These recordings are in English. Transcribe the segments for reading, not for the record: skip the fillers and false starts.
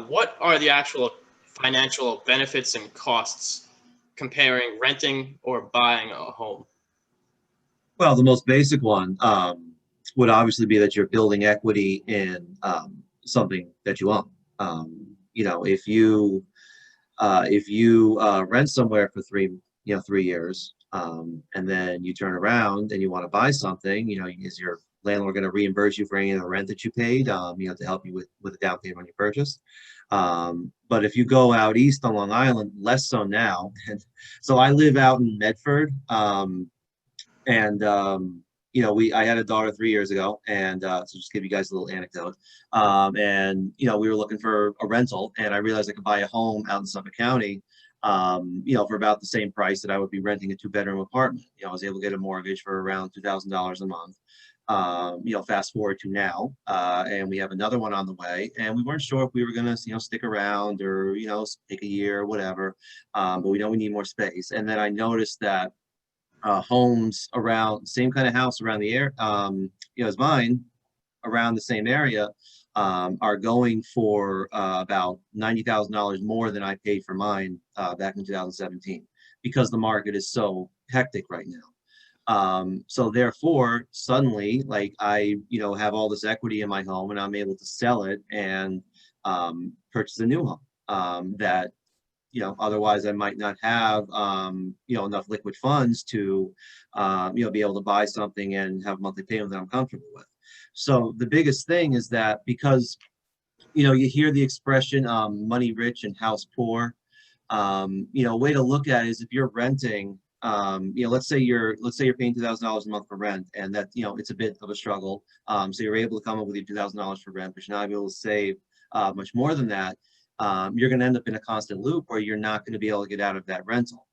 what are the actual financial benefits and costs comparing renting or buying a home? Well, the most basic one would obviously be that you're building equity in something that you own. You know, if you rent somewhere for 3 years, and then you turn around and you want to buy something, you know, is your landlord going to reimburse you for any of the rent that you paid, you know, to help you with the down payment on your purchase? But if you go out east on Long Island, less so now. And so I live out in Medford, and you know, I had a daughter 3 years ago, and so just give you guys a little anecdote. And you know, we were looking for a rental, and I realized I could buy a home out in Suffolk County, you know, for about the same price that I would be renting a two-bedroom apartment. You know, I was able to get a mortgage for around $2,000 a month. You know, fast forward to now, and we have another one on the way, and we weren't sure if we were going to, you know, stick around or, you know, take a year or whatever. But we know we need more space. And then I noticed that homes around same kind of house around the air, you know, as mine, around the same area, are going for about $90,000 more than I paid for mine back in 2017, because the market is so hectic right now. So therefore, suddenly, like, I, you know, have all this equity in my home, and I'm able to sell it and purchase a new home that, you know, otherwise I might not have, you know, enough liquid funds to, you know, be able to buy something and have a monthly payment that I'm comfortable with. So the biggest thing is that, because, you know, you hear the expression, money rich and house poor. You know, a way to look at it is, if you're renting, you know, let's say you're paying $2,000 a month for rent, and that, you know, it's a bit of a struggle. So you're able to come up with your $2,000 for rent, but you're not able to save much more than that. You're going to end up in a constant loop where you're not going to be able to get out of that rental,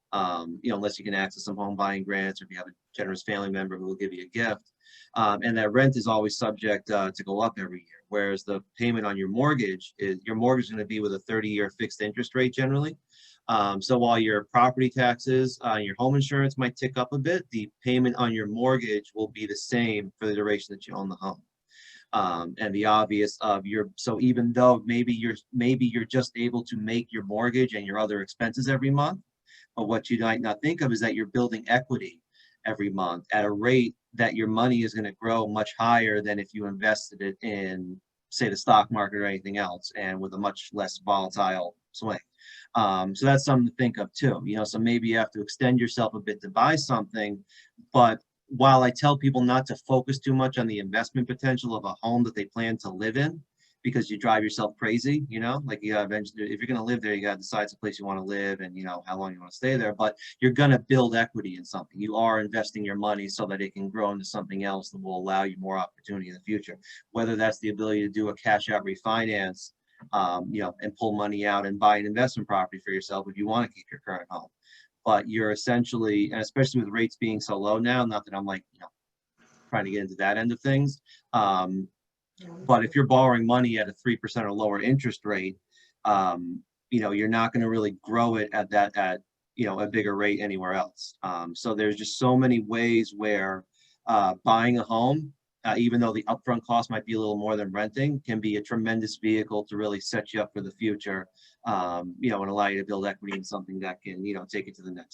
you know, unless you can access some home buying grants, or if you have a generous family member who will give you a gift. And that rent is always subject to go up every year. Whereas the payment on your mortgage is going to be with a 30-year fixed interest rate generally. So while your property taxes, your home insurance might tick up a bit, the payment on your mortgage will be the same for the duration that you own the home. And the obvious of so even though maybe you're just able to make your mortgage and your other expenses every month, but what you might not think of is that you're building equity every month at a rate that your money is going to grow much higher than if you invested it in, say, the stock market or anything else, and with a much less volatile swing. So that's something to think of too. You know, so maybe you have to extend yourself a bit to buy something, but while I tell people not to focus too much on the investment potential of a home that they plan to live in, because you drive yourself crazy, you know, like, you gotta eventually, if you're going to live there, you got to decide the place you want to live, and, you know, how long you want to stay there. But you're going to build equity in something. You are investing your money so that it can grow into something else that will allow you more opportunity in the future. Whether that's the ability to do a cash out refinance, you know, and pull money out and buy an investment property for yourself if you want to keep your current home. But you're essentially, and especially with rates being so low now, not that I'm, like, you know, trying to get into that end of things. But if you're borrowing money at a 3% or lower interest rate, you know, you're not going to really grow it at you know, a bigger rate anywhere else. So there's just so many ways where buying a home, even though the upfront cost might be a little more than renting, can be a tremendous vehicle to really set you up for the future, you know, and allow you to build equity in something that can, you know, take it to the next